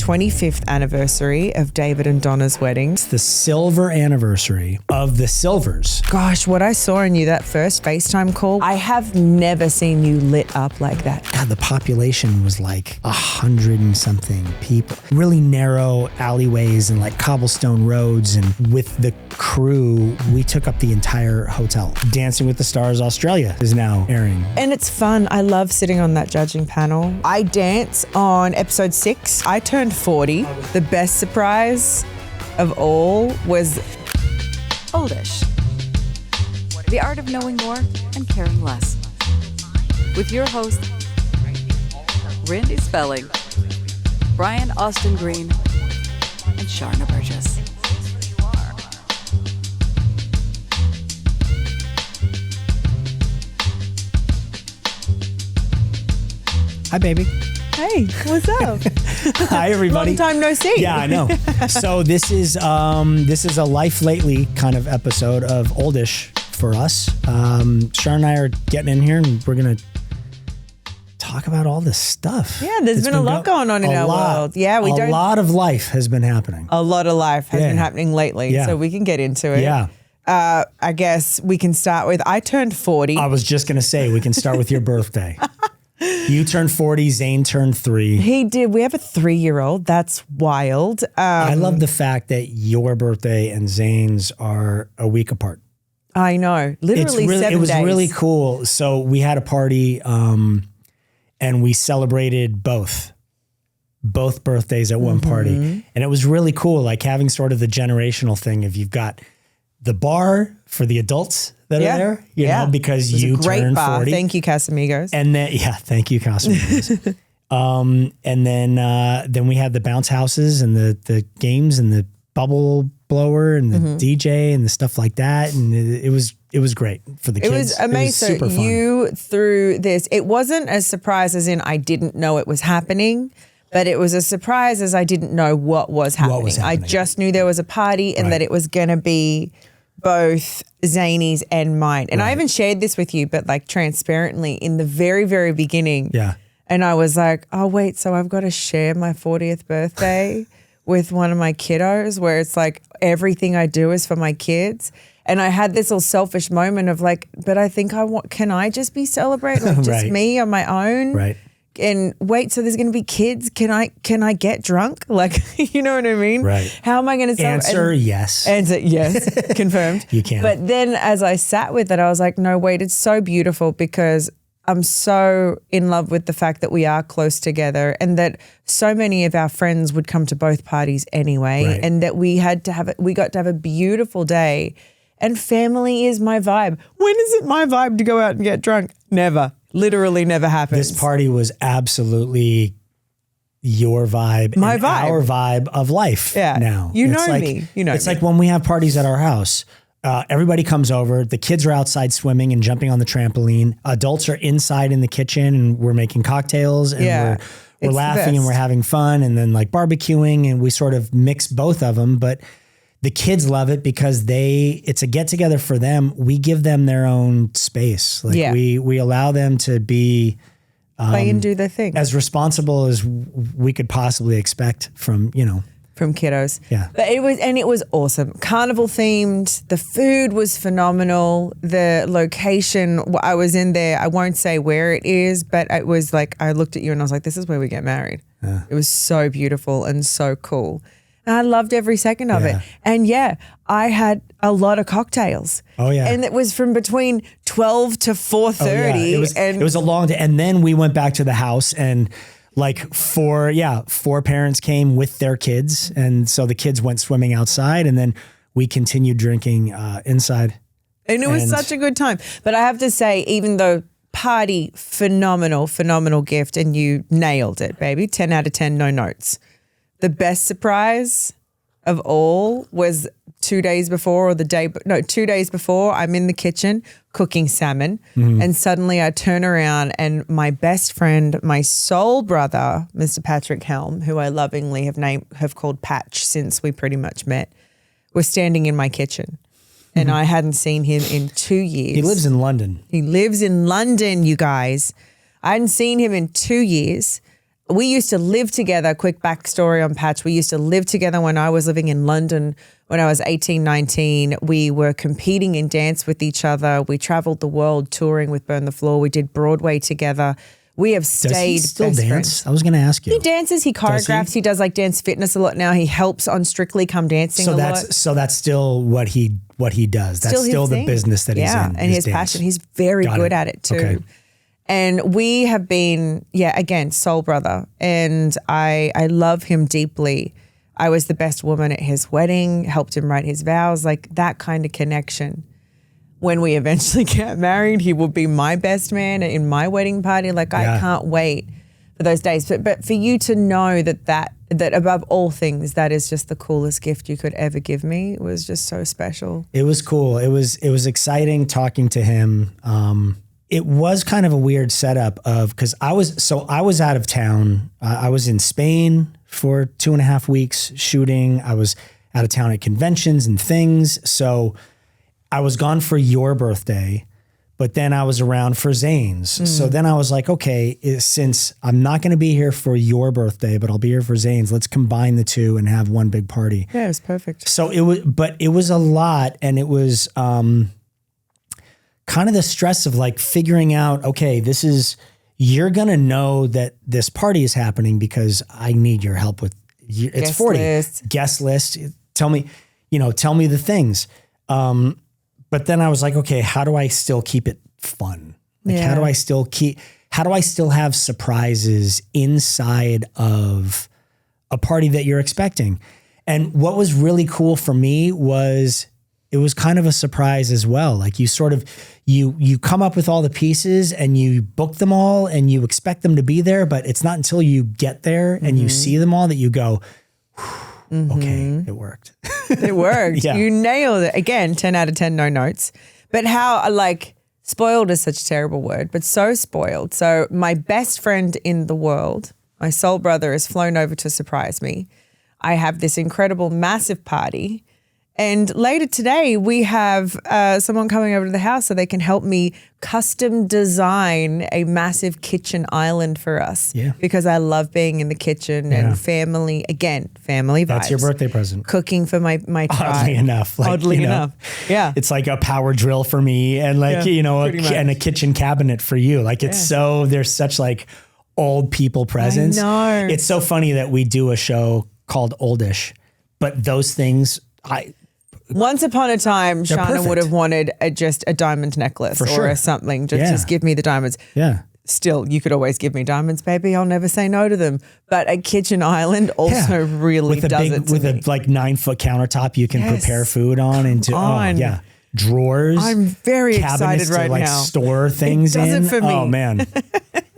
25th anniversary of David and Donna's wedding. It's the silver anniversary of the Silvers. Gosh, what I saw in you that first FaceTime call, I have never seen you lit up like that. God, the population was like 100 and something people. Really narrow alleyways and like cobblestone roads. And with the crew, we took up the entire hotel. Dancing with the Stars Australia is now airing. And it's fun. I love sitting on that judging panel. I dance on episode 6. I turned 40. The best surprise of all was Oldish. The art of knowing more and caring less. With your host, Randy Spelling, Brian Austin Green, and Sharna Burgess. Hi, baby. Hey, what's up? Hi, everybody. Long time no see. Yeah, I know. So this is a Life Lately kind of episode of Oldish for us. Sharna and I are getting in here, and we're gonna talk about all this stuff. Yeah, there's been a lot going on in our world. Yeah, a lot of life has been happening. A lot of life has been happening lately, so we can get into it. Yeah. I guess we can start with, I turned 40. I was just gonna say, we can start with your birthday. You turned 40, Zane turned 3. He did. We have a 3-year-old. That's wild. I love the fact that your birthday and Zane's are a week apart. I know. Literally 7 days. It was really cool. So we had a party and we celebrated both birthdays at one party. And it was really cool, like having sort of the generational thing of you've got the bar for the adults that are there, you know, because you turned 40. Thank you, Casamigos. And then, thank you, Casamigos. And then we had the bounce houses and the games and the bubble blower and the DJ and the stuff like that. And it was great for the kids. It was amazing. Super fun. You through this, it wasn't a surprise as in I didn't know it was happening, but it was a surprise as I didn't know what was happening. I just knew there was a party and that it was going to be both Zany's and mine. And I haven't shared this with you, but like transparently in the very, very beginning. Yeah. And I was like, oh, wait, so I've got to share my 40th birthday with one of my kiddos where it's like everything I do is for my kids. And I had this little selfish moment of like, but I think can I just be celebrating like just me on my own? Right. And wait, so there's going to be kids. Can I get drunk? Like, you know what I mean? Right. How am I going to answer? Yes. Answer yes. Confirmed. You can. But then as I sat with it, I was like, no, wait, it's so beautiful because I'm so in love with the fact that we are close together and that so many of our friends would come to both parties anyway, and that we got to have a beautiful day. And family is my vibe. When is it my vibe to go out and get drunk? Never. Literally never happens. This party was absolutely your vibe. My vibe. Our vibe of life now. You know me. It's like when we have parties at our house, everybody comes over. The kids are outside swimming and jumping on the trampoline. Adults are inside in the kitchen and we're making cocktails and we're laughing and we're having fun and then like barbecuing and we sort of mix both of them. But the kids love it because it's a get together for them. We give them their own space. Like we allow them to be play and do their thing. As responsible as we could possibly expect from kiddos. Yeah. But it was awesome. Carnival themed. The food was phenomenal. The location I was in there, I won't say where it is, but it was like I looked at you and I was like, this is where we get married. It was so beautiful and so cool. And I loved every second of it. And I had a lot of cocktails. Oh yeah. And it was from between 12 to 4:30. It was a long day. And then we went back to the house and like four parents came with their kids. And so the kids went swimming outside and then we continued drinking inside. And it was such a good time. But I have to say, even though party, phenomenal gift and you nailed it, baby. 10 out of 10, no notes. The best surprise of all was 2 days before 2 days before I'm in the kitchen cooking salmon and suddenly I turn around and my best friend, my soul brother, Mr. Patrick Helm, who I lovingly have called Patch since we pretty much met, was standing in my kitchen and I hadn't seen him in 2 years. He lives in London. He lives in London, you guys. I hadn't seen him in 2 years. we used to live together. Quick backstory on Patch. We used to live together when I was living in London. When I was 18, 19, we were competing in dance with each other. We traveled the world touring with Burn the Floor. We did Broadway together. We have stayed Does he still best dance? friends. I was going to ask you. He dances, he choreographs, he does like dance fitness a lot now. He helps on Strictly Come Dancing a lot. So that's still what he does. That's still the business that he's in. Yeah, and his passion. He's very good at it too. Okay. And we have been, again, soul brother. And I love him deeply. I was the best woman at his wedding, helped him write his vows, like that kind of connection. When we eventually get married, he will be my best man in my wedding party. Like I can't wait for those days. But for you to know that above all things, that is just the coolest gift you could ever give me. It was just so special. It was cool. It was exciting talking to him. It was kind of a weird setup because I was out of town. I was in Spain for 2.5 weeks shooting. I was out of town at conventions and things. So I was gone for your birthday, but then I was around for Zane's. So then I was like, okay, since I'm not going to be here for your birthday, but I'll be here for Zane's, let's combine the two and have one big party. Yeah, it was perfect. So it was a lot, and it was kind of the stress of like figuring out, okay, you're going to know that this party is happening because I need your help with it's guest 40 list. Guest list. Tell me the things. But then I was like, okay, how do I still keep it fun? Like, how do I still have surprises inside of a party that you're expecting? And what was really cool for me was it was kind of a surprise as well. Like you sort of, you come up with all the pieces and you book them all and you expect them to be there, but it's not until you get there and you see them all that you go, okay, it worked. It worked. Yeah. You nailed it. Again, 10 out of 10, no notes. But how, like, spoiled is such a terrible word, but so spoiled. So my best friend in the world, my soul brother, has flown over to surprise me. I have this incredible, massive party. And later today, we have someone coming over to the house so they can help me custom design a massive kitchen island for us. Yeah. Because I love being in the kitchen and family vibes. That's your birthday present. Cooking for my tribe. Oddly enough. Yeah. It's like a power drill for me and like, and a kitchen cabinet for you. Like it's there's such like old people presence. I know. It's so funny that we do a show called Oldish, but those things, once upon a time, Sharna perfect. would have wanted just a diamond necklace or something. Just give me the diamonds. Yeah. Still, you could always give me diamonds, baby. I'll never say no to them. But a kitchen island also really does it to with me. a like 9-foot countertop you can prepare food on drawers. I'm very excited right to, now. Store things it does in. It for me. Oh man,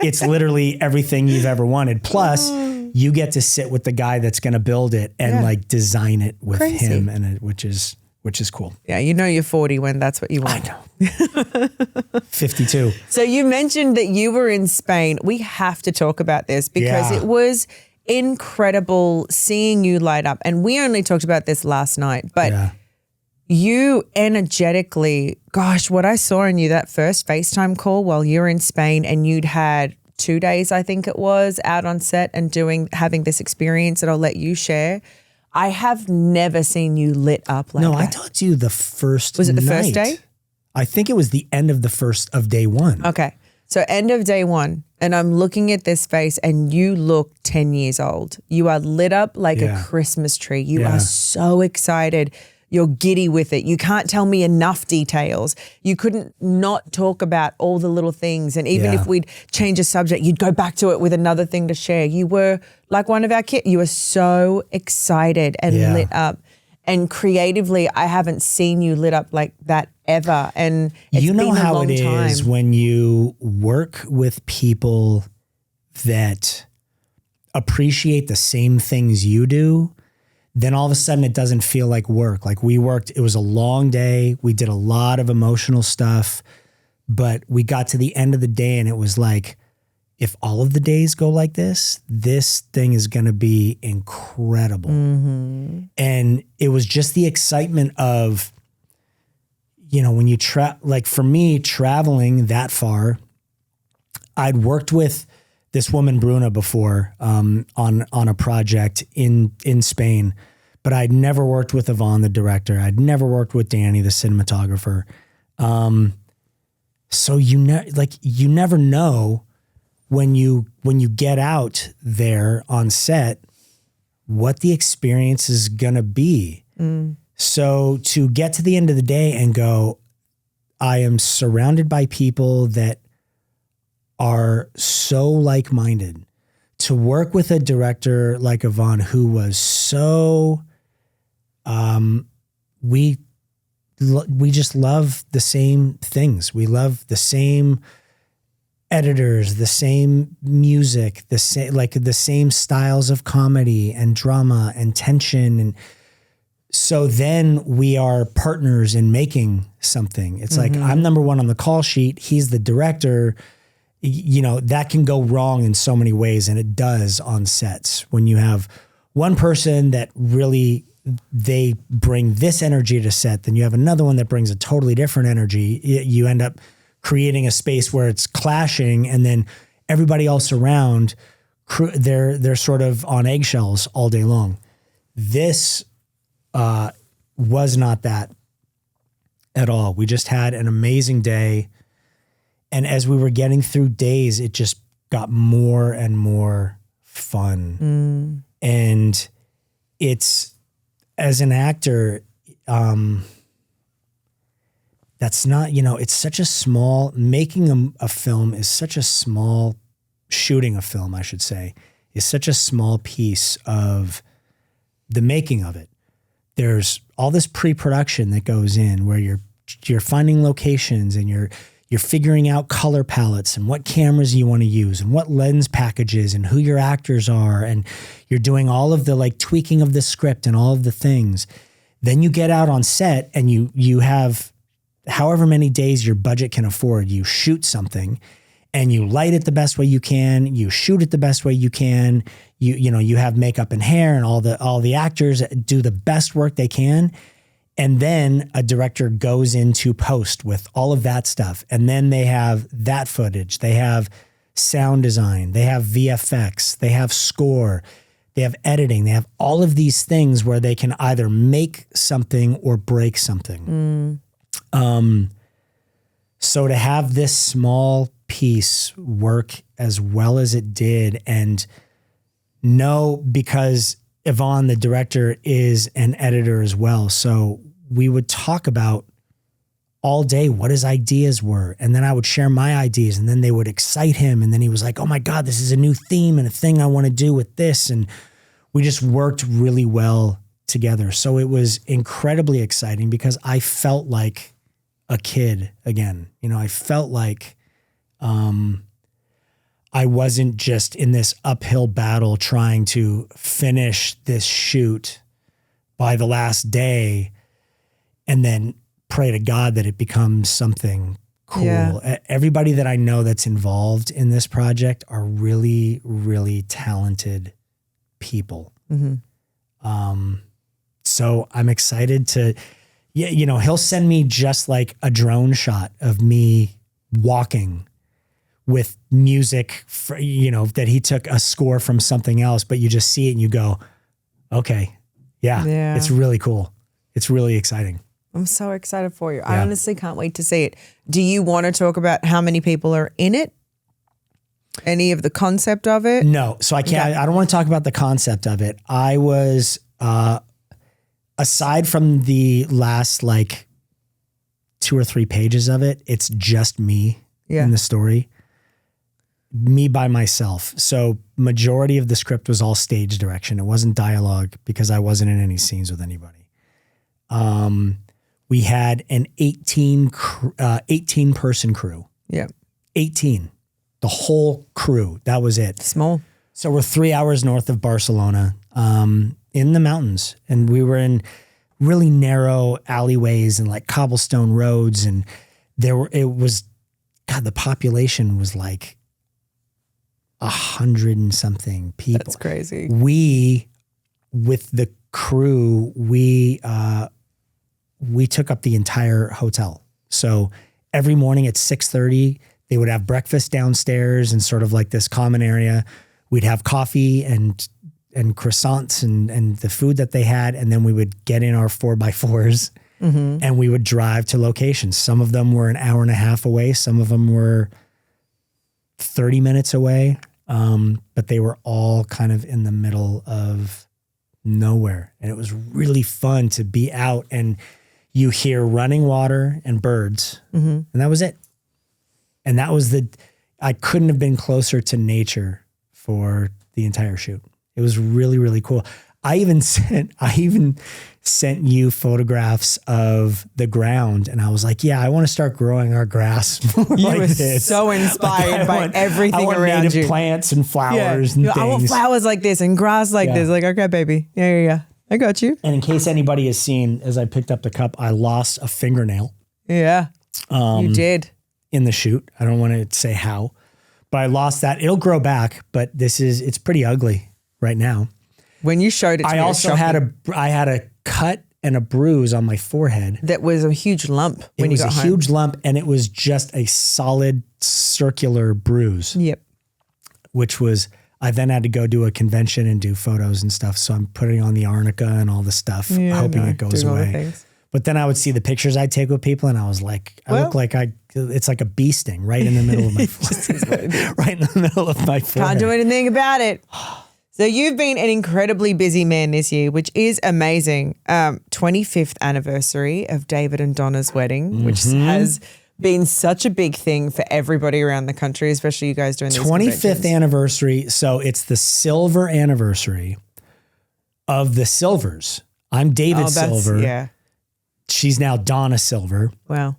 it's literally everything you've ever wanted. Plus, you get to sit with the guy that's going to build it and like design it with him, and which is cool. Yeah, you're 40 when that's what you want. I know. 52. So you mentioned that you were in Spain. We have to talk about this because it was incredible seeing you light up. And we only talked about this last night, but you energetically, gosh, what I saw in you that first FaceTime call while you were in Spain and you'd had 2 days, I think it was, out on set and having this experience that I'll let you share. I have never seen you lit up like that. No, I talked to you the first Was it the night. first day? I think it was the end of day one. Okay. So end of day one, and I'm looking at this face and you look 10 years old. You are lit up like a Christmas tree. You are so excited. You're giddy with it. You can't tell me enough details. You couldn't not talk about all the little things. And even if we'd change a subject, you'd go back to it with another thing to share. You were like one of our kids. You were so excited and lit up. And creatively, I haven't seen you lit up like that ever. And it's been a long time. You know how it is when you work with people that appreciate the same things you do, then all of a sudden it doesn't feel like work. Like we worked, it was a long day. We did a lot of emotional stuff, but we got to the end of the day and it was like, if all of the days go like this thing is going to be incredible. Mm-hmm. And it was just the excitement of, when you like for me traveling that far, I'd worked with this woman Bruna before on a project in Spain, but I'd never worked with Yvonne, the director. I'd never worked with Danny, the cinematographer. So you never know when you get out there on set what the experience is gonna be. So to get to the end of the day and go, I am surrounded by people that are so like-minded. To work with a director like Yvonne, who was so, we just love the same things. We love the same editors, the same music, the same styles of comedy and drama and tension. And so then we are partners in making something. It's like, I'm number one on the call sheet. He's the director. You know, that can go wrong in so many ways. And it does on sets when you have one person that really, they bring this energy to set, then you have another one that brings a totally different energy. You end up creating a space where it's clashing, and then everybody else around, they're sort of on eggshells all day long. This was not that at all. We just had an amazing day. And as we were getting through days, it just got more and more fun. And it's, as an actor, that's not, it's such a small, making a film is such a small, shooting a film, I should say, is such a small piece of the making of it. There's all this pre-production that goes in where you're finding locations and you're figuring out color palettes and what cameras you want to use and what lens packages and who your actors are. And you're doing all of the like tweaking of the script and all of the things. Then you get out on set and you have however many days your budget can afford. You shoot something and you light it the best way you can. You shoot it the best way you can. You have makeup and hair and all the actors do the best work they can. And then a director goes into post with all of that stuff. And then they have that footage. They have sound design. They have VFX. They have score. They have editing. They have all of these things where they can either make something or break something. So to have this small piece work as well as it did, and know, because Yvonne, the director, is an editor as well. So we would talk about all day what his ideas were. And then I would share my ideas and then they would excite him. And then he was like, oh my God, this is a new theme and a thing I want to do with this. And we just worked really well together. So it was incredibly exciting because I felt like a kid again. I felt like I wasn't just in this uphill battle trying to finish this shoot by the last day and then pray to God that it becomes something cool. Yeah. Everybody that I know that's involved in this project are really, really talented people. So I'm excited to, he'll send me just like a drone shot of me walking with music, that he took a score from something else, but you just see it and you go, okay, yeah. It's really cool. It's really exciting. I'm so excited for you. Yeah. I honestly can't wait to see it. Do you want to talk about how many people are in it? Any of the concept of it? No. So I can't, I don't want to talk about the concept of it. I was, aside from the last like 2 or 3 pages of it, it's just me in the story. Me by myself. So majority of the script was all stage direction. It wasn't dialogue because I wasn't in any scenes with anybody. We had an 18 person crew. Yeah. 18. The whole crew. That was it. Small. So we're 3 hours north of Barcelona, in the mountains. And we were in really narrow alleyways and like cobblestone roads. And the population was like 100 and something people. That's crazy. We, with the crew, we took up the entire hotel. So every morning at 6:30, They would have breakfast downstairs in sort of like this common area. We'd have coffee and croissants and the food that they had. And then we would get in our 4x4s and we would drive to locations. Some of them were an hour and a half away. Some of them were 30 minutes away. But they were all kind of in the middle of nowhere. And it was really fun to be out and you hear running water and birds. And that was it. And that was I couldn't have been closer to nature for the entire shoot. It was really, really cool. I even sent you photographs of the ground, and I was like, "Yeah, I want to start growing our grass more like this." You were so inspired by everything around native you. Plants and flowers and things. I want flowers like this and grass like this. Like, okay, baby, yeah, I got you. And in case anybody has seen, as I picked up the cup, I lost a fingernail. Yeah, you did in the shoot. I don't want to say how, but I lost that. It'll grow back, but it's pretty ugly right now. When you showed it to me, I also had a cut and a bruise on my forehead. That was a huge lump when you got home. It was a huge lump, and it was just a solid circular bruise. Yep. Which was, I then had to go do a convention and do photos and stuff. So I'm putting on the arnica and all the stuff, hoping it goes away. But then I would see the pictures I take with people, and I was like, I look like it's like a bee sting right in the middle of my forehead. Right in the middle of my forehead. Can't do anything about it. So you've been an incredibly busy man this year, which is amazing. 25th anniversary of David and Donna's wedding, which has been such a big thing for everybody around the country, especially you guys doing these 25th anniversary. So it's the silver anniversary of the Silvers. I'm David Silver. Yeah. She's now Donna Silver. Wow.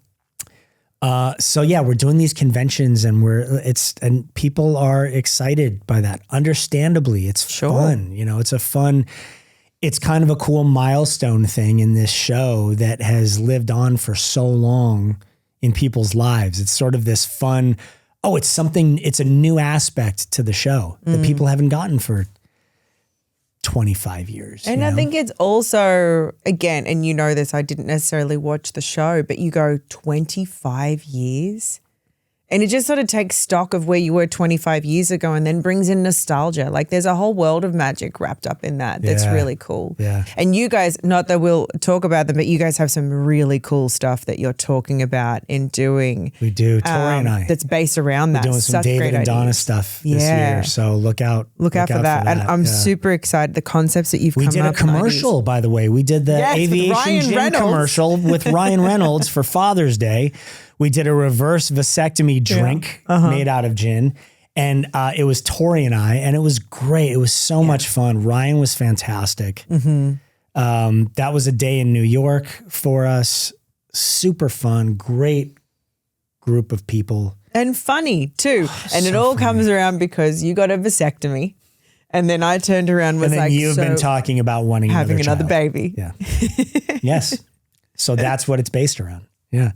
So yeah, we're doing these conventions and people are excited by that. Understandably, it's fun. You know, it's kind of a cool milestone thing in this show that has lived on for so long in people's lives. It's sort of this fun, it's a new aspect to the show that people haven't gotten for 25 years. And I think it's also, again, and you know this, I didn't necessarily watch the show, but you go 25 years and it just sort of takes stock of where you were 25 years ago and then brings in nostalgia. Like there's a whole world of magic wrapped up in that. That's really cool. Yeah. And you guys, not that we'll talk about them, but you guys have some really cool stuff that you're talking about and doing. We do. Tori and I. That's based around that. We're doing some David and Donna stuff this year. So look out for that. And I'm super excited. The concepts that you've come up with. We did a commercial, by the way. We did the aviation gin commercial with Ryan Reynolds for Father's Day. We did a reverse vasectomy drink made out of gin, and it was Tori and I, and it was great. It was so much fun. Ryan was fantastic. That was a day in New York for us. Super fun, great group of people. And funny too. And it all comes around because you got a vasectomy. And then I turned around and was like, you've been talking about wanting having another baby. Yeah. Yes. So that's what it's based around. Yeah.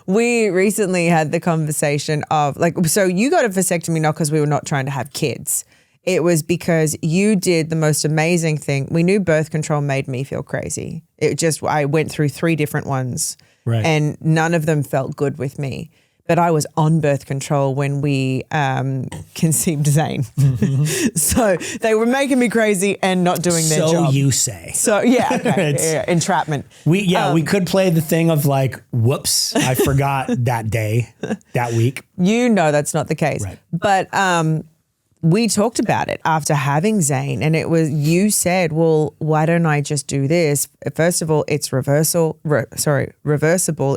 We recently had the conversation of so you got a vasectomy not because we were not trying to have kids. It was because you did the most amazing thing. We knew birth control made me feel crazy. I went through 3 different ones and none of them felt good with me. But I was on birth control when we conceived Zane. So they were making me crazy and not doing their job. So you say. So yeah, entrapment. We could play the thing of like, whoops, I forgot that day, that week. You know that's not the case. Right. But we talked about it after having Zane, and you said, well, why don't I just do this? First of all, it's reversible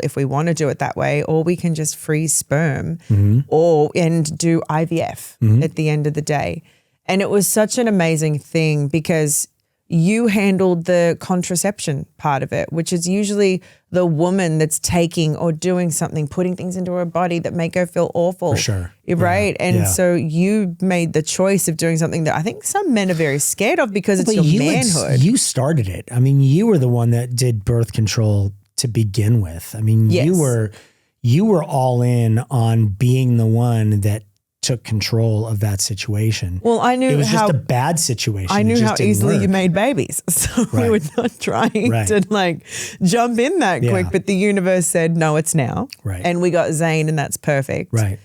if we want to do it that way, or we can just freeze sperm and do IVF at the end of the day. And it was such an amazing thing because you handled the contraception part of it, which is usually the woman that's taking or doing something, putting things into her body that make her feel awful. For sure. Right? And so you made the choice of doing something that I think some men are very scared of because it's your manhood. You started it. I mean, you were the one that did birth control to begin with. I mean, you were all in on being the one that took control of that situation. Well, I knew it was just a bad situation. I knew how easily you made babies. So we were not trying to jump in that quick, but the universe said, no, it's now. Right. And we got Zane and that's perfect. Right.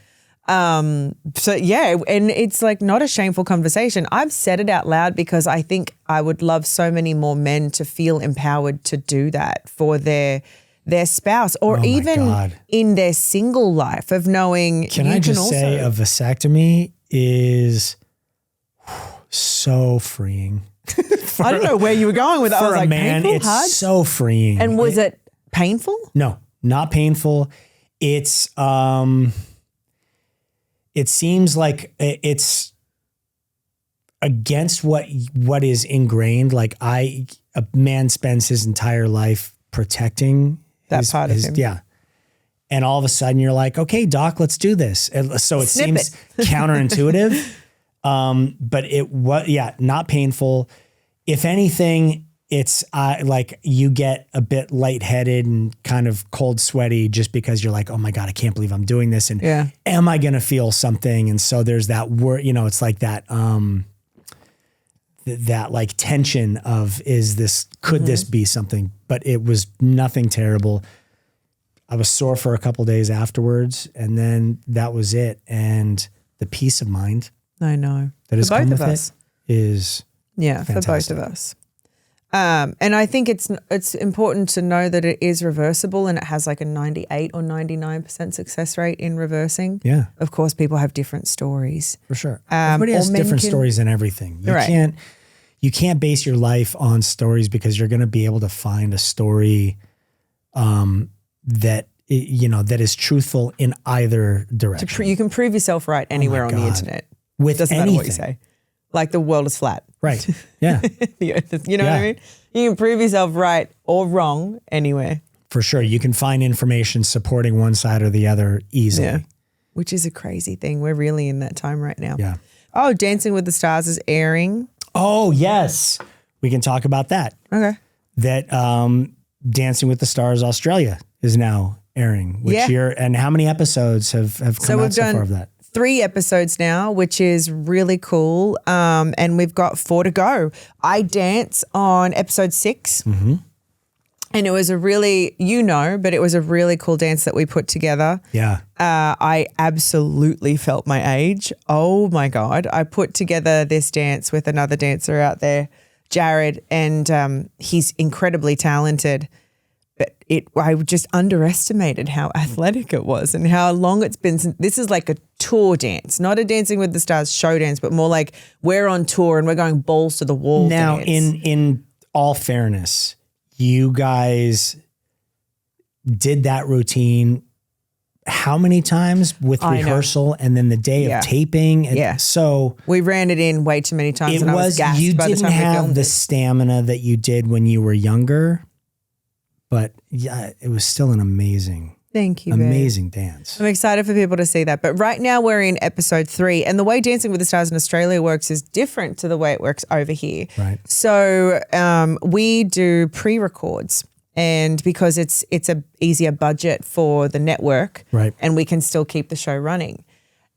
So yeah, and it's like not a shameful conversation. I've said it out loud because I think I would love so many more men to feel empowered to do that for their spouse or even in their single life of knowing. Can I just say a vasectomy is so freeing. I don't know where you were going with it. I was like, man, painful, it's hard? so freeing. And was it painful? No, not painful. It's it seems like it's against what is ingrained. Like a man spends his entire life protecting that part of him. Yeah. And all of a sudden you're like, okay, doc, let's do this. And so it seems counterintuitive. But it was, not painful. If anything, it's like you get a bit lightheaded and kind of cold sweaty just because you're like, oh my God, I can't believe I'm doing this. And am I going to feel something? And so there's that word, it's like that, that like tension of, could this be something? But it was nothing terrible. I was sore for a couple days afterwards, and then that was it. And the peace of mind I know that has come with it is fantastic. For both of us. And I think it's important to know that it is reversible and it has like a 98 or 99% success rate in reversing. Yeah. Of course, people have different stories. For sure. Everybody has different stories in everything. You can't base your life on stories because you're going to be able to find a story that is truthful in either direction. You can prove yourself right anywhere on the internet. With doesn't anything. matter what you say. Like the world is flat. Right. Yeah. The earth, you know what I mean? You can prove yourself right or wrong anywhere. For sure. You can find information supporting one side or the other easily. Yeah. Which is a crazy thing. We're really in that time right now. Yeah. Oh, Dancing with the Stars is airing. Oh, yes. We can talk about that. Okay. That Dancing with the Stars Australia is now airing. And how many episodes have come out so far of that? 3 episodes now, which is really cool. And we've got 4 to go. I dance on episode 6. Mm-hmm. And it was a really, but it was a really cool dance that we put together. Yeah. I absolutely felt my age. Oh my God. I put together this dance with another dancer out there, Jared, and he's incredibly talented. But I just underestimated how athletic it was and how long it's been since. This is like a tour dance, not a Dancing with the Stars show dance, but more like we're on tour and we're going balls to the wall. Now, dance. in all fairness, you guys did that routine how many times with rehearsal and then the day of taping? And so we ran it in way too many times. And I was gassed you by the didn't time have we filmed the stamina that you did when you were younger. But yeah, it was still an amazing dance. I'm excited for people to see that. But right now we're in episode 3, and the way Dancing with the Stars in Australia works is different to the way it works over here. Right. So we do pre-records, and because it's a easier budget for the network, right, and we can still keep the show running.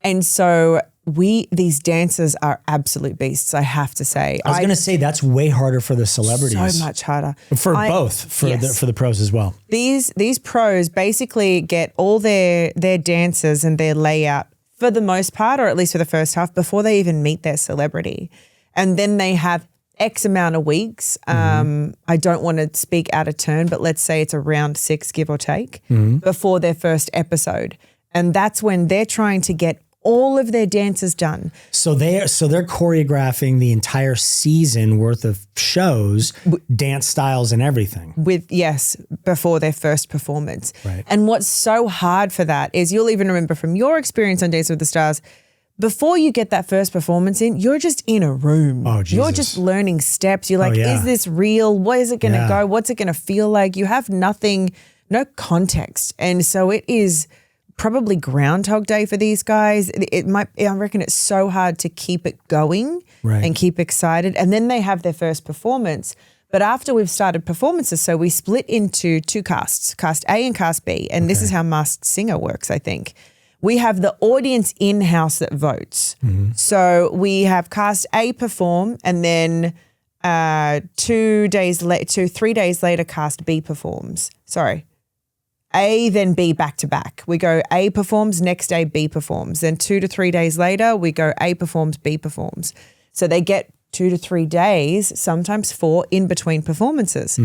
And so these dancers are absolute beasts, I have to say. I was going to say that's way harder for the celebrities. So much harder. For the pros as well. These pros basically get all their dancers and their layout for the most part, or at least for the first half, before they even meet their celebrity. And then they have X amount of weeks. I don't want to speak out of turn, but let's say it's around 6, give or take, before their first episode. And that's when they're trying to get all of their dances done. So they're choreographing the entire season worth of shows, dance styles and everything. Before their first performance. Right. And what's so hard for that is you'll even remember from your experience on Dancing with the Stars, before you get that first performance in, you're just in a room. Oh, Jesus. You're just learning steps. You're like, is this real? What is it going to go? What's it going to feel like? You have no context. And so it is probably Groundhog Day for these guys. I reckon it's so hard to keep it going and keep excited. And then they have their first performance. But after we've started performances, so we split into 2 casts, cast A and cast B. And this is how Masked Singer works, I think. We have the audience in-house that votes. So we have cast A perform, and then 3 days later, cast B performs. Sorry. A, then B back to back. We go A performs, next day B performs. Then 2 to 3 days later, we go A performs, B performs. So they get 2 to 3 days, sometimes 4 in between performances.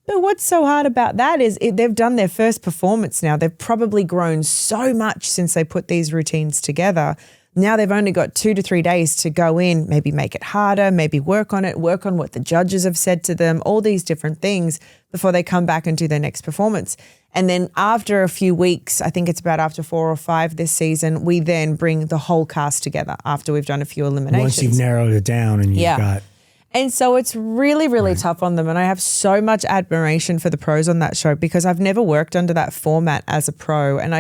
But what's so hard about that is they've done their first performance now. They've probably grown so much since they put these routines together. Now they've only got 2 to 3 days to go in, maybe make it harder, maybe work on it, work on what the judges have said to them, all these different things before they come back and do their next performance. And then after a few weeks, I think it's about after 4 or 5 this season, we then bring the whole cast together after we've done a few eliminations. Once you've narrowed it down and you've got... And so it's really, really tough on them. And I have so much admiration for the pros on that show because I've never worked under that format as a pro. And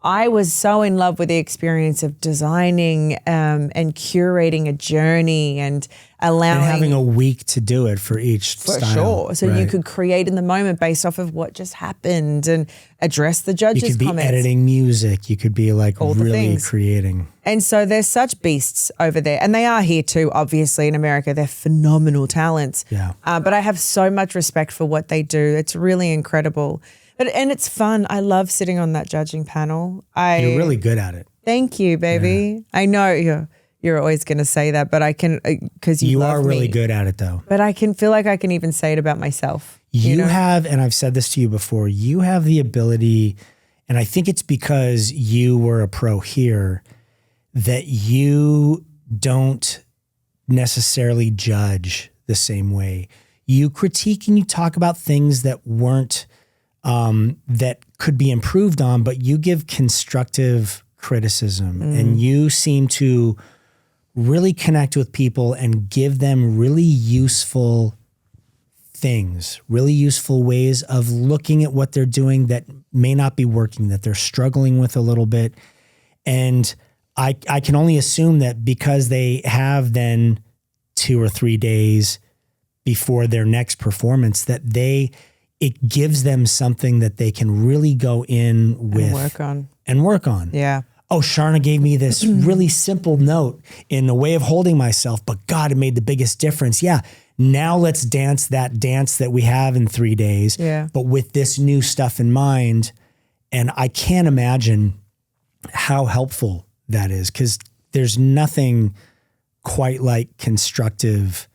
I was so in love with the experience of designing and curating a journey and allowing... And having a week to do it for each style. For sure. So you could create in the moment based off of what just happened and address the judges' comments. You could be editing music. You could be like all really creating. And so they're such beasts over there. And they are here too, obviously, in America. They're phenomenal talents. Yeah. But I have so much respect for what they do. It's really incredible. And it's fun. I love sitting on that judging panel. You're really good at it. Thank you, baby. Yeah. I know you're always going to say that, but I can, because you love are really me. Good at it though. But I can feel like I can even say it about myself. You have, and I've said this to you before, you have the ability, and I think it's because you were a pro here, that you don't necessarily judge the same way. You critique and you talk about things that weren't, that could be improved on, but you give constructive criticism and you seem to really connect with people and give them really useful things, really useful ways of looking at what they're doing that may not be working, that they're struggling with a little bit. And I can only assume that because they have then 2 or 3 days before their next performance, that it gives them something that they can really go in with and work on. Yeah. Oh, Sharna gave me this really simple note in the way of holding myself, but God, it made the biggest difference. Yeah. Now let's dance that dance that we have in 3 days, but with this new stuff in mind. And I can't imagine how helpful that is, because there's nothing quite like constructive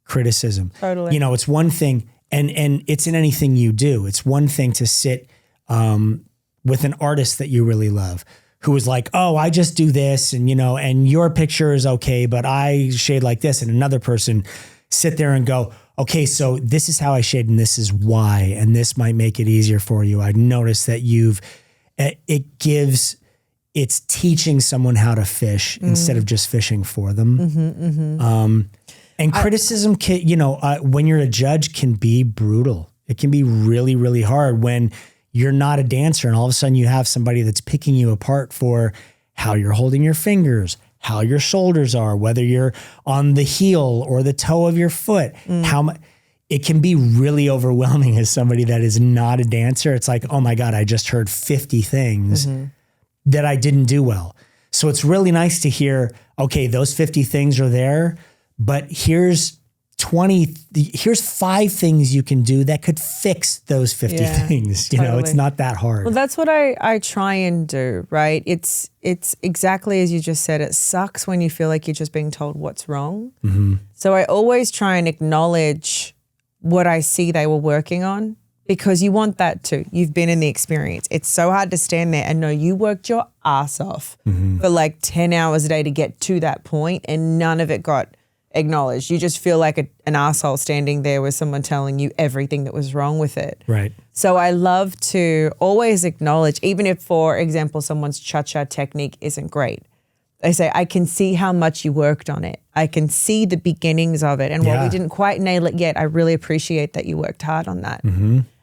criticism. Totally. It's one thing, and it's in anything you do. It's one thing to sit with an artist that you really love, who is like, oh, I just do this, and and your picture is okay, but I shade like this, and another person sit there and go, okay, so this is how I shade, and this is why, and this might make it easier for you. I noticed that it's teaching someone how to fish instead of just fishing for them. And criticism when you're a judge, can be brutal. It can be really, really hard when you're not a dancer and all of a sudden you have somebody that's picking you apart for how you're holding your fingers, how your shoulders are, whether you're on the heel or the toe of your foot, it can be really overwhelming as somebody that is not a dancer. It's like, oh my God, I just heard 50 things that I didn't do well. So it's really nice to hear, okay, those 50 things are there, but here's 5 things you can do that could fix those 50 things. Totally. It's not that hard. Well, that's what I try and do, right? It's exactly as you just said. It sucks when you feel like you're just being told what's wrong. So I always try and acknowledge what I see they were working on, because you want that too. You've been in the experience. It's so hard to stand there and know you worked your ass off for like 10 hours a day to get to that point, and none of it got acknowledged. You just feel like an asshole standing there with someone telling you everything that was wrong with it. Right. So I love to always acknowledge, even if, for example, someone's cha-cha technique isn't great. They say, I can see how much you worked on it. I can see the beginnings of it. And while we didn't quite nail it yet, I really appreciate that you worked hard on that.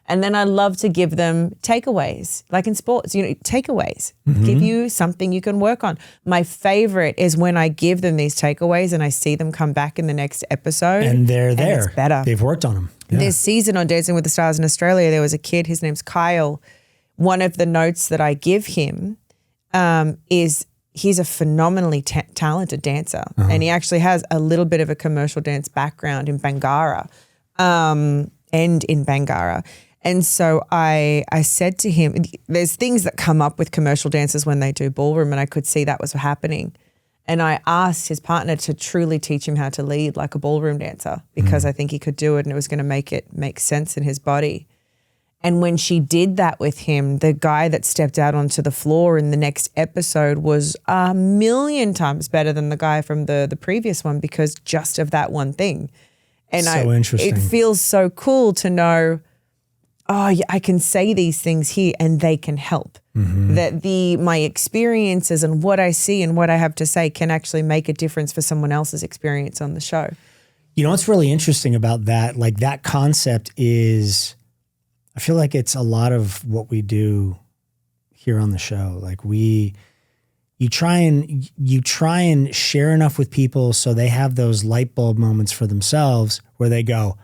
And then I love to give them takeaways, like in sports, takeaways, give you something you can work on. My favorite is when I give them these takeaways and I see them come back in the next episode. And they're there. It's better. They've worked on them. Yeah. This season on Dancing with the Stars in Australia, there was a kid, his name's Kyle. One of the notes that I give him is he's a phenomenally talented dancer. And he actually has a little bit of a commercial dance background in Bangara and in Bangara. And so I said to him, there's things that come up with commercial dancers when they do ballroom, and I could see that was happening. And I asked his partner to truly teach him how to lead like a ballroom dancer, because I think he could do it and it was going to make sense in his body. And when she did that with him, the guy that stepped out onto the floor in the next episode was 1,000,000 times better than the guy from the previous one, because just of that one thing. And so interesting. It feels so cool to know, oh, yeah, I can say these things here and they can help. That my experiences and what I see and what I have to say can actually make a difference for someone else's experience on the show. You know what's really interesting about that? Like that concept is, I feel like it's a lot of what we do here on the show. Like you try and share enough with people so they have those light bulb moments for themselves where they go,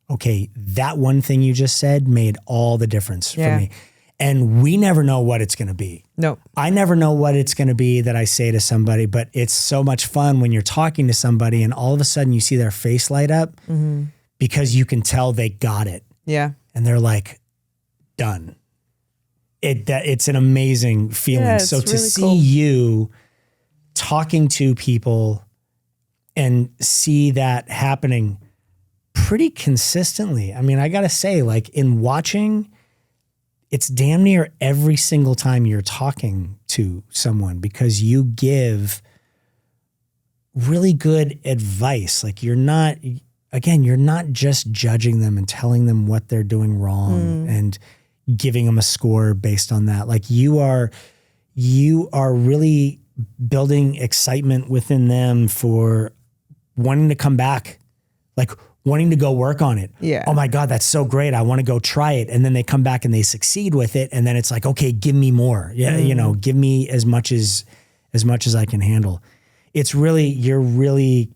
okay, that one thing you just said made all the difference for me. And we never know what it's going to be. No. I never know what it's going to be that I say to somebody, but it's so much fun when you're talking to somebody and all of a sudden you see their face light up because you can tell they got it. Yeah. And they're like, done. It's an amazing feeling. Yeah, so to really see cool. you talking to people and see that happening pretty consistently. I mean, I got to say, like in watching, it's damn near every single time you're talking to someone because you give really good advice. Like you're not just judging them and telling them what they're doing wrong and giving them a score based on that. Like you are really building excitement within them for wanting to come back, like wanting to go work on it. Yeah. Oh my God, that's so great. I want to go try it. And then they come back and they succeed with it. And then it's like, okay, give me more. Yeah. You know, give me as much as I can handle. It's really, you're really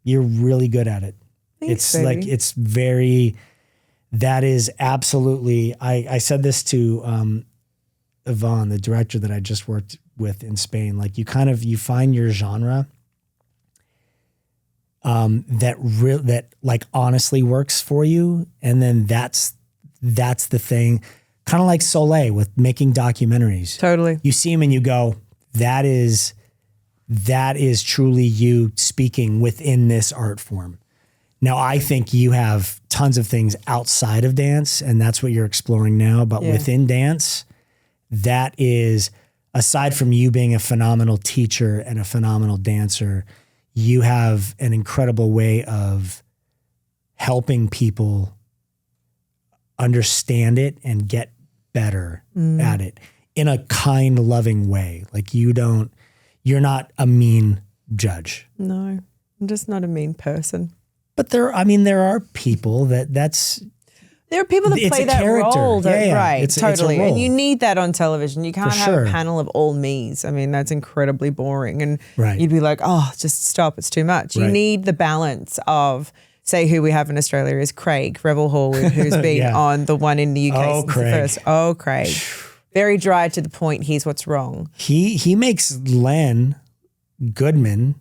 good at it. Thanks, It's baby. like, that is absolutely, I said this to Yvonne, the director that I just worked with in Spain. Like you find your genre that like honestly works for you. And then that's the thing, kind of like Soleil with making documentaries. Totally. You see them and you go, that is truly you speaking within this art form. Now, I think you have tons of things outside of dance, and that's what you're exploring now. But within dance, that is, aside from you being a phenomenal teacher and a phenomenal dancer, you have an incredible way of helping people understand it and get better at it in a kind, loving way. Like you're not a mean judge. No, I'm just not a mean person. But there are people there are people that play that character. role. Right, It's totally. a role. And you need that on television. You can't For have sure. a panel of all me's. I mean, that's incredibly boring. And Right. you'd be like, oh, just stop. It's too much. You Right. need the balance of, say, who we have in Australia is Craig Rebel Hall, who's been Yeah. on the one in the UK Oh, since Craig. the first. Oh, Craig. Very dry to the point. Here's what's wrong. He makes Len Goodman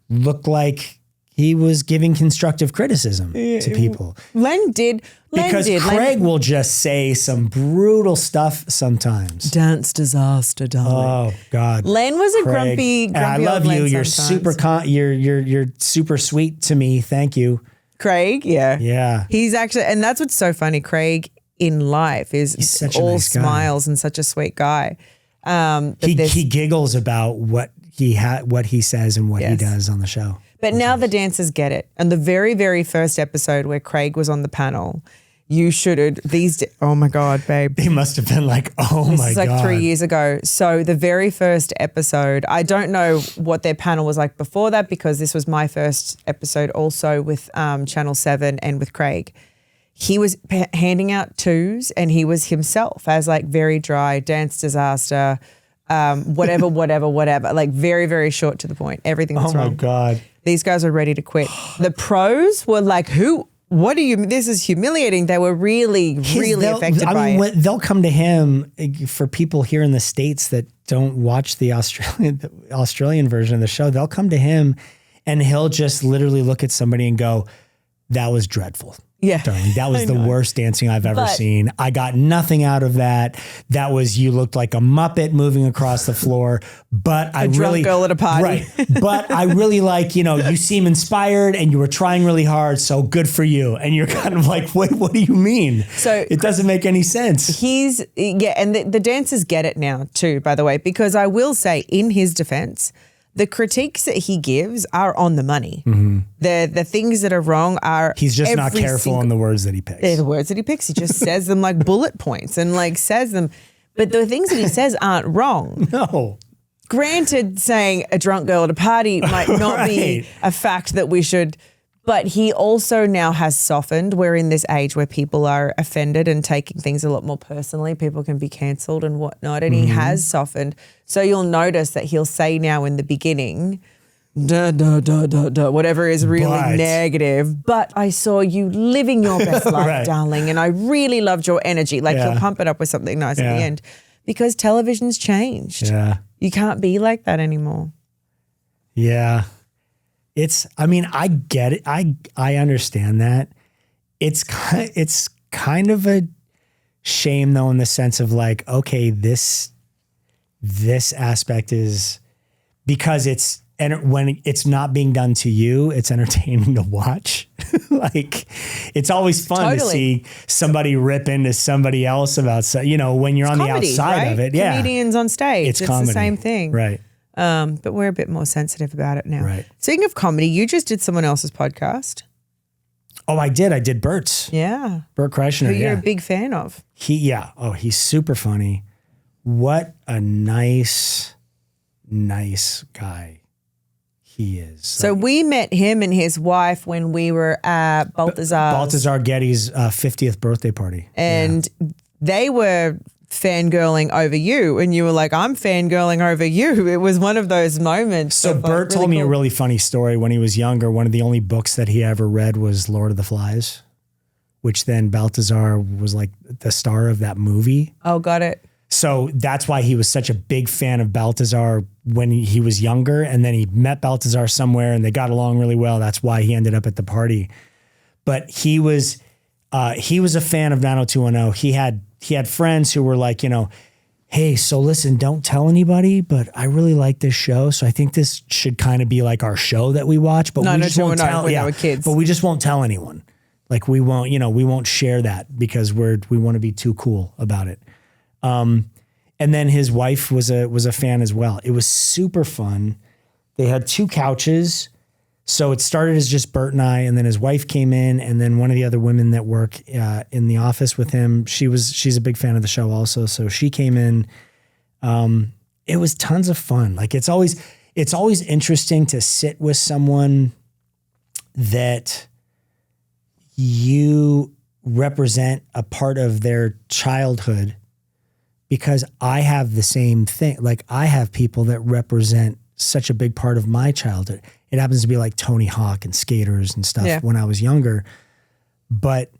look like he was giving constructive criticism to people. Len did. Craig will just say some brutal stuff sometimes. Dance disaster, darling. Oh God. Len was a Craig. grumpy And I love old Len you. You're sometimes. you're super sweet to me. Thank you. Craig, yeah. Yeah. He's actually, and that's what's so funny. Craig in life is such a all nice guy. smiles and such a sweet guy. But He giggles about what he says and what he Yes. does on the show. But now the dancers get it. And the very, very first episode where Craig was on the panel, you should have, oh my God, babe. He must have been like, oh This my is like God. 3 years ago. So the very first episode, I don't know what their panel was like before that because this was my first episode also with Channel 7 and with Craig. He was handing out twos and he was himself as like very dry, dance disaster, whatever, like very, very short to the point. Everything that's Oh my wrong. God. These guys were ready to quit. The pros were like, what do you, this is humiliating. They were really affected by it. They'll come to him for people here in the States that don't watch the Australian version of the show. They'll come to him and he'll just literally look at somebody and go, that was dreadful. Yeah. darling. That was the worst dancing I've ever seen. I got nothing out of that. That was, you looked like a Muppet moving across the floor, but I drunk girl at a party. Right. But I really like, you seem inspired and you were trying really hard. So good for you. And you're kind of like, wait, what do you mean? So it doesn't make any sense. And the dancers get it now too, by the way, because I will say in his defense, the critiques that he gives are on the money. Mm-hmm. The things that are wrong are... He's just not careful on the words that he picks. They're the words that he picks. He just says them like bullet points and like says them. But the things that he says aren't wrong. No. Granted, saying a drunk girl at a party might not be a fact that we should... But he also now has softened. We're in this age where people are offended and taking things a lot more personally. People can be cancelled and whatnot. And he has softened. So you'll notice that he'll say now in the beginning, whatever is really negative. But I saw you living your best life, darling. And I really loved your energy. Like he'll pump it up with something nice at the end. Because television's changed. Yeah. You can't be like that anymore. Yeah. I get it. I understand that. It's kind of a shame though, in the sense of like, okay, this aspect is because when it's not being done to you, it's entertaining to watch. Like it's always fun to see somebody rip into somebody else about, when you're on comedy, the outside of it. Yeah. Comedians on stage. It's comedy. The same thing. Right. But we're a bit more sensitive about it now. Right. Speaking of comedy, you just did someone else's podcast. Oh, I did. I did Bert's. Yeah. Bert Kreischer. Who you're a big fan of. He's super funny. What a nice guy he is. So we met him and his wife when we were at Balthazar Getty's 50th birthday party. And they were fangirling over you, and you were like, I'm fangirling over you. It was one of those moments. So Bert told me a really funny story. When he was younger, one of the only books that he ever read was Lord of the Flies, which then Balthazar was like the star of that movie. Oh, got it. So that's why he was such a big fan of Balthazar when he was younger. And then he met Balthazar somewhere and they got along really well. That's why he ended up at the party. But he was a fan of 90210. He had friends who were like, hey, so listen, don't tell anybody, but I really like this show. So I think this should kind of be like our show that we watch, but we just won't tell. Yeah, kids. But we just won't tell anyone. Like we won't share that because we want to be too cool about it. And then his wife was a fan as well. It was super fun. They had 2 couches. So it started as just Bert and I, and then his wife came in, and then one of the other women that work in the office with him, she's a big fan of the show also. So she came in. It was tons of fun. Like it's always interesting to sit with someone that you represent a part of their childhood, because I have the same thing. Like I have people that represent such a big part of my childhood. It happens to be like Tony Hawk and skaters and stuff when I was younger. But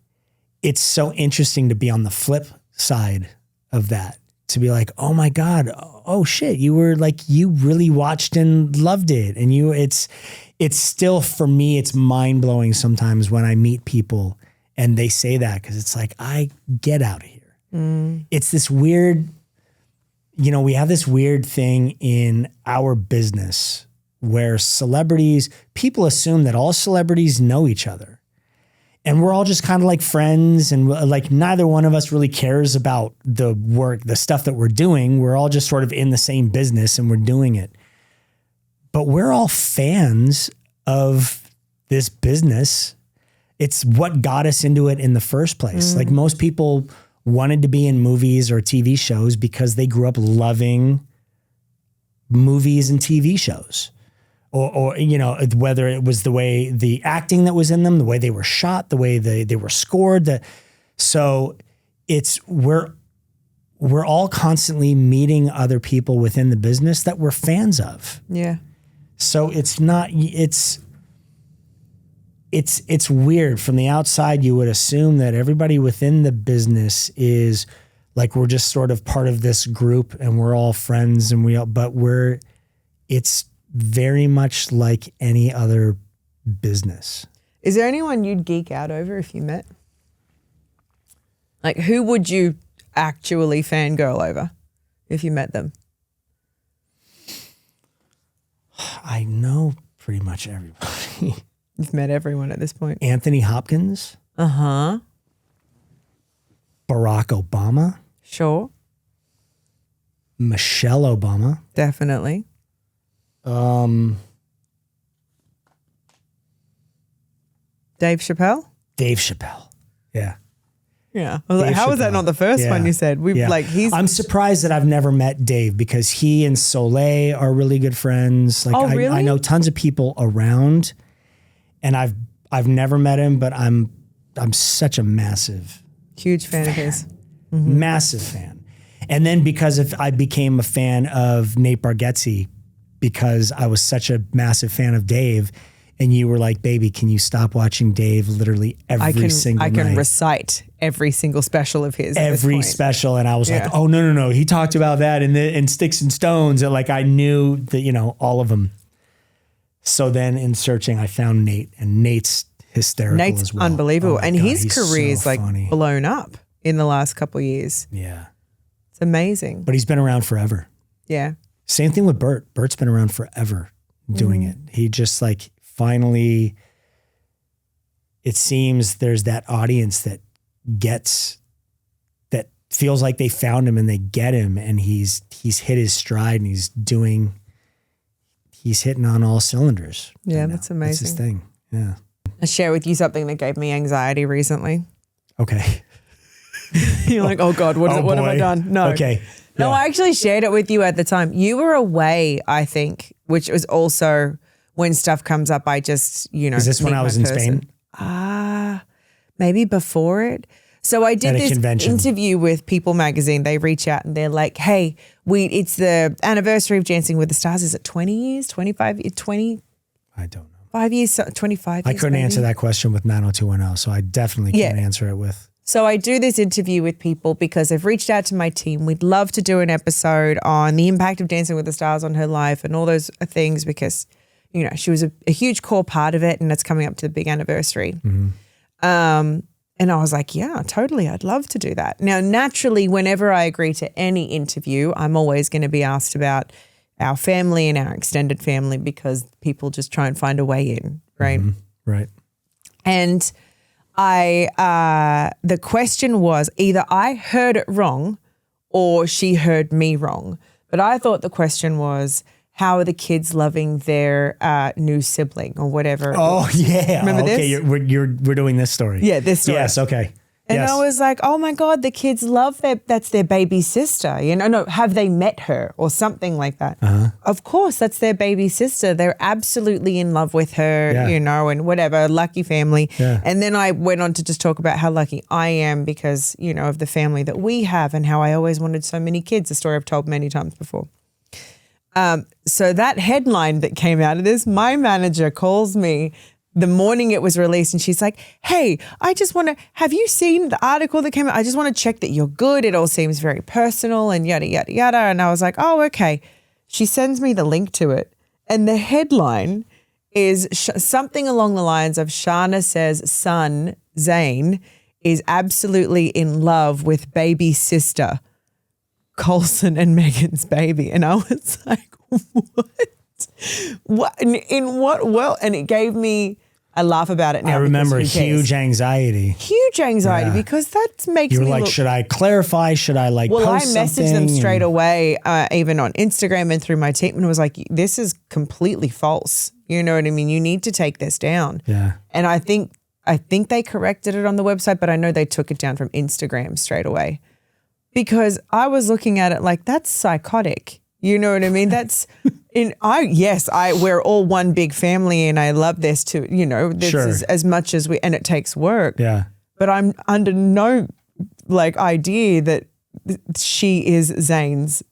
it's so interesting to be on the flip side of that, to be like, oh my God, oh shit, you were like, you really watched and loved it. And it's still, for me, it's mind blowing sometimes when I meet people and they say that, because it's like, I get out of here. It's this weird, we have this weird thing in our business where people assume that all celebrities know each other. And we're all just kind of like friends, and like neither one of us really cares about the work, the stuff that we're doing. We're all just sort of in the same business and we're doing it. But we're all fans of this business. It's what got us into it in the first place. Like most people wanted to be in movies or TV shows because they grew up loving movies and TV shows. Or whether it was the way the acting that was in them, the way they were shot, the way they were scored. So we're all constantly meeting other people within the business that we're fans of. Yeah. So it's weird. From the outside, you would assume that everybody within the business is like, we're just sort of part of this group and we're all friends, but it's very much like any other business. Is there anyone you'd geek out over if you met? Like, who would you actually fangirl over if you met them? I know pretty much everybody. You've met everyone at this point. Anthony Hopkins. Uh-huh. Barack Obama. Sure. Michelle Obama. Definitely. Dave Chappelle? Dave Chappelle. Yeah. Yeah. I was like, how was that not the first one you said? I'm surprised that I've never met Dave because he and Soleil are really good friends. Like really? I know tons of people around and I've never met him, but I'm such a massive huge fan of his. Mm-hmm. Massive fan. And then because I became a fan of Nate Bargatze because I was such a massive fan of Dave. And you were like, baby, can you stop watching Dave literally every single night? I can recite every single special of his. Every special. And I was like, oh, no. He talked about that in Sticks and Stones. And like, I knew that, all of them. So then in searching, I found Nate, and Nate's hysterical as well. Unbelievable. And God, his career's so like blown up in the last couple of years. Yeah. It's amazing. But he's been around forever. Yeah. Same thing with Bert. Bert's been around forever doing it. He just like, finally, it seems there's that audience that feels like they found him and they get him, and he's hit his stride and he's hitting on all cylinders. Yeah, that's amazing. That's his thing. Yeah. I'll share with you something that gave me anxiety recently. Okay. You're like, oh God, what have I done? No. Okay. No, I actually shared it with you at the time. You were away, I think, which was also when stuff comes up, I just, Is this when I was in Spain? Maybe before it. So I did this interview with People magazine. They reach out and they're like, hey, it's the anniversary of Dancing with the Stars. Is it 20 years, 25 years, 20? I don't know. 5 years, 25 years. I couldn't answer that question with 90210, so I definitely can't answer it with. So I do this interview with People because they've reached out to my team. We'd love to do an episode on the impact of Dancing with the Stars on her life and all those things because she was a huge core part of it, and it's coming up to the big anniversary. Mm-hmm. And I was like, yeah, totally. I'd love to do that. Now, naturally, whenever I agree to any interview, I'm always going to be asked about our family and our extended family because people just try and find a way in, right? Mm-hmm. Right. And the question was either I heard it wrong or she heard me wrong. But I thought the question was, how are the kids loving their new sibling or whatever? Oh, yeah. Remember this? Okay, we're doing this story. Yeah, this story. Yes, okay. And I was like, oh my God, the kids love that's their baby sister. No, have they met her or something like that? Uh-huh. Of course, that's their baby sister. They're absolutely in love with her, and whatever, lucky family. Yeah. And then I went on to just talk about how lucky I am because, of the family that we have and how I always wanted so many kids, a story I've told many times before. So that headline that came out of this, my manager calls me the morning it was released and she's like, hey, have you seen the article that came out? I just want to check that you're good. It all seems very personal and yada, yada, yada. And I was like, oh, okay. She sends me the link to it. And the headline is something along the lines of Sharna says son, Zane, is absolutely in love with baby sister Coulson and Megan's baby. And I was like, what? In what world? And it gave me, I laugh about it now. I remember huge anxiety. Huge anxiety because that makes me like, should I clarify? Should I post something? Well, I messaged them straight away, even on Instagram and through my team, and was like, this is completely false. You know what I mean? You need to take this down. Yeah. And I think they corrected it on the website, but I know they took it down from Instagram straight away. Because I was looking at it like, that's psychotic. You know what I mean? That's we're all one big family and I love this too. This is as much as and it takes work. Yeah. But I'm under no idea that she is Zane's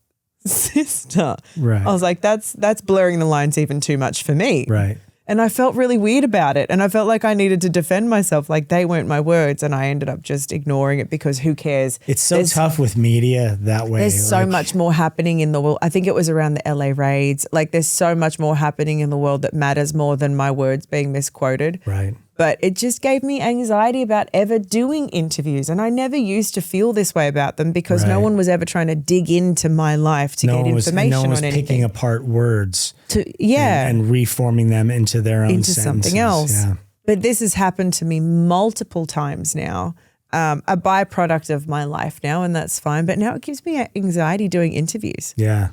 sister. Right. I was like, that's blurring the lines even too much for me. Right. And I felt really weird about it. And I felt like I needed to defend myself. Like they weren't my words. And I ended up just ignoring it because who cares? It's so tough with media that way. There's so much more happening in the world. I think it was around the LA raids. There's so much more happening in the world that matters more than my words being misquoted. Right. But it just gave me anxiety about ever doing interviews. And I never used to feel this way about them because no one was ever trying to dig into my life to get information no one was on anything. Picking apart words and reforming them into their own sentences. Something else. Yeah. But this has happened to me multiple times now, a byproduct of my life now, and that's fine. But now it gives me anxiety doing interviews. Yeah.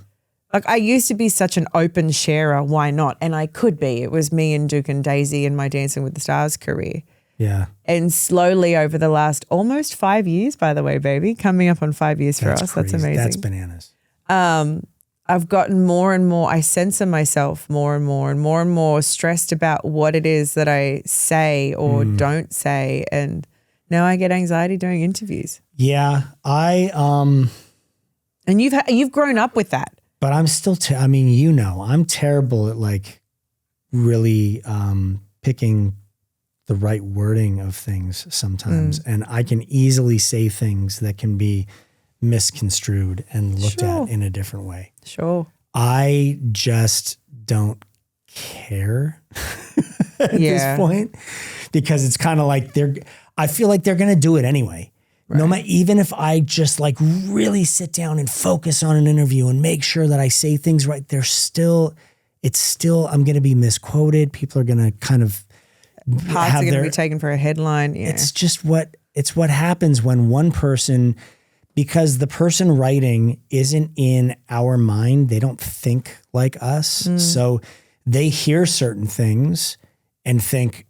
Like I used to be such an open sharer. Why not? And I could be. It was me and Duke and Daisy in my Dancing with the Stars career. Yeah. And slowly over the last almost 5 years, by the way, baby, coming up on 5 years for us. Crazy. That's amazing. That's bananas. I've gotten more and more, I censor myself more and more and more and more stressed about what it is that I say or don't say. And now I get anxiety doing interviews. Yeah. And you've grown up with that. But I'm still, I'm terrible at like really picking the right wording of things sometimes. And I can easily say things that can be misconstrued and looked at in a different way. Sure. I just don't care at this point because it's kind of like I feel like they're going to do it anyway. Right. No matter, even if I just like really sit down and focus on an interview and make sure that I say things right, I'm going to be misquoted. People are going to kind of parts are going to be taken for a headline. Yeah. It's just what happens when one person, because the person writing isn't in our mind, they don't think like us. So they hear certain things and think,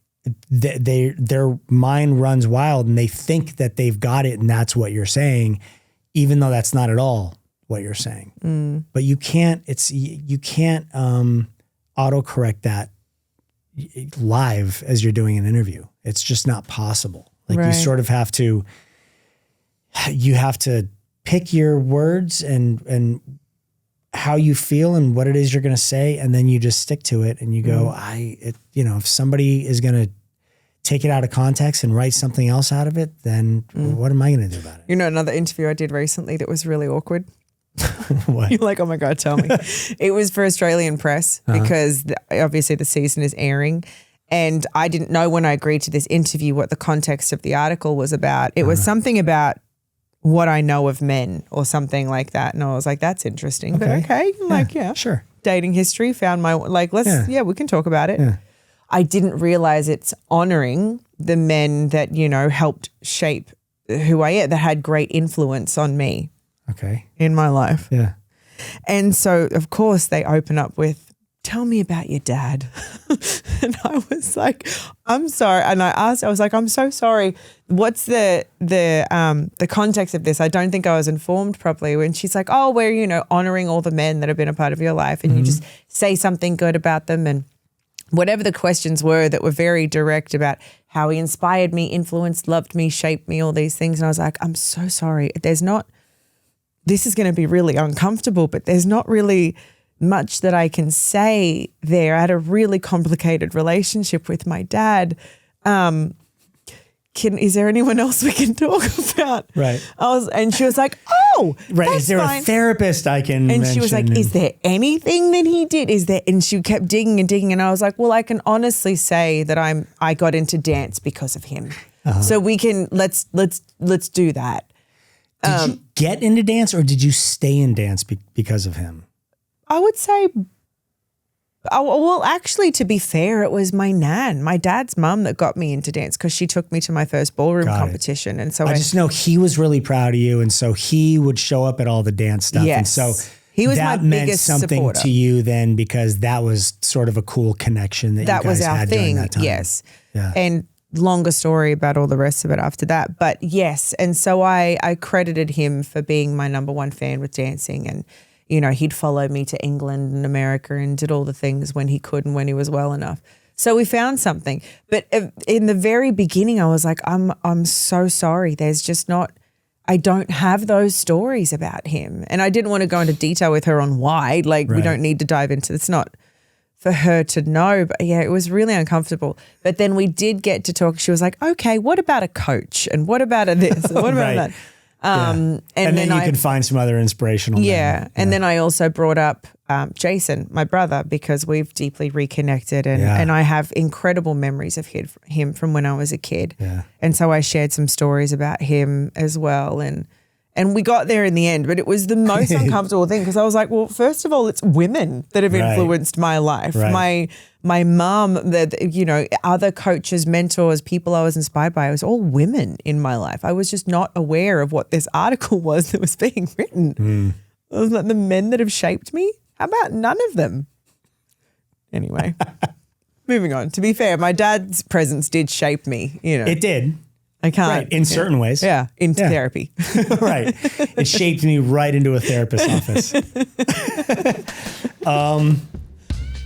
their mind runs wild and they think that they've got it and that's what you're saying, even though that's not at all what you're saying. But you can't autocorrect that live as you're doing an interview. It's just not possible. Like you sort of have to pick your words and how you feel and what it is you're going to say. And then you just stick to it and you go, if somebody is going to take it out of context and write something else out of it, then what am I going to do about it? You know, another interview I did recently that was really awkward. What? You're like, oh my God, tell me. It was for Australian press because obviously the season is airing. And I didn't know when I agreed to this interview what the context of the article was about. It was something about what I know of men or something like that. And I was like, that's interesting. But okay. Sure. Dating history, found my, like, we can talk about it. Yeah. I didn't realize it's honoring the men that, helped shape who I am, that had great influence on me. Okay. In my life. Yeah. And so, of course, they open up with, tell me about your dad. And I was like, I'm sorry. And I was like, I'm so sorry. What's the context of this? I don't think I was informed properly. When she's like, oh, we're, honoring all the men that have been a part of your life. And you just say something good about them. And whatever the questions were that were very direct about how he inspired me, influenced, loved me, shaped me, all these things. And I was like, I'm so sorry. This is going to be really uncomfortable, but there's not really much that I can say there. I had a really complicated relationship with my dad. Is there anyone else we can talk about? Right. And she was like, oh, right. That's is there fine. A therapist I can And mention? she was like, is there anything that he did? And she kept digging and digging. And I was like, well, I can honestly say that I got into dance because of him. So we can, let's do that. Did you get into dance or did you stay in dance because of him? I would say, well, actually, to be fair, it was my dad's mum that got me into dance because she took me to my first ballroom competition. And so I just know he was really proud of you. And so he would show up at all the dance stuff. Yes. And so he was that my meant biggest something supporter. to you then because that was sort of a cool connection that you guys was our had thing. during that time. Yes. Yeah. And longer story about all the rest of it after that. But yes. And so I credited him for being my number one fan with dancing. And, he'd follow me to England and America and did all the things when he could and when he was well enough. So we found something. But in the very beginning, I was like, I'm so sorry. There's just I don't have those stories about him. And I didn't want to go into detail with her on why. We don't need to dive into it's not for her to know. But yeah, it was really uncomfortable. But then we did get to talk. She was like, okay, what about a coach? And what about this? And what about that? And then you can find some other inspirational. Yeah. And then I also brought up Jason, my brother, because we've deeply reconnected and I have incredible memories of him from when I was a kid. Yeah. And so I shared some stories about him as well. And we got there in the end, but it was the most uncomfortable thing because I was like, well, first of all, it's women that have influenced my life. Right. My mom, other coaches, mentors, people I was inspired by, it was all women in my life. I was just not aware of what this article was that was being written. I was like, the men that have shaped me? How about none of them? Anyway, moving on. To be fair, my dad's presence did shape me. It did. I can't. Right, in certain ways. Yeah, into therapy. Right. It shaped me right into a therapist's office.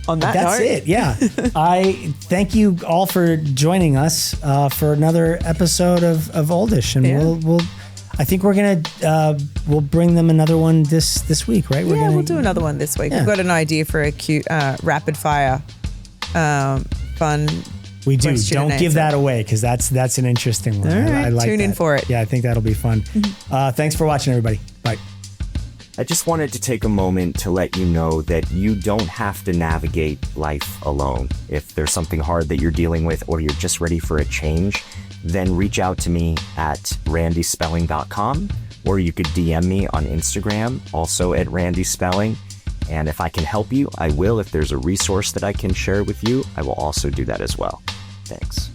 On that That's note. it, yeah. I thank you all for joining us for another episode of Oldish. And I think we're going to, we'll bring them another one this week, right? We'll do another one this week. We've got an idea for a cute rapid fire fun. We do. Don't give that away because that's an interesting one. All right, I like tune in that. for it. Yeah, I think that'll be fun. Thanks for watching, everybody. Bye. I just wanted to take a moment to let you know that you don't have to navigate life alone. If there's something hard that you're dealing with or you're just ready for a change, then reach out to me at randyspelling.com, or you could DM me on Instagram, also at randyspelling. And if I can help you, I will. If there's a resource that I can share with you, I will also do that as well. Thanks.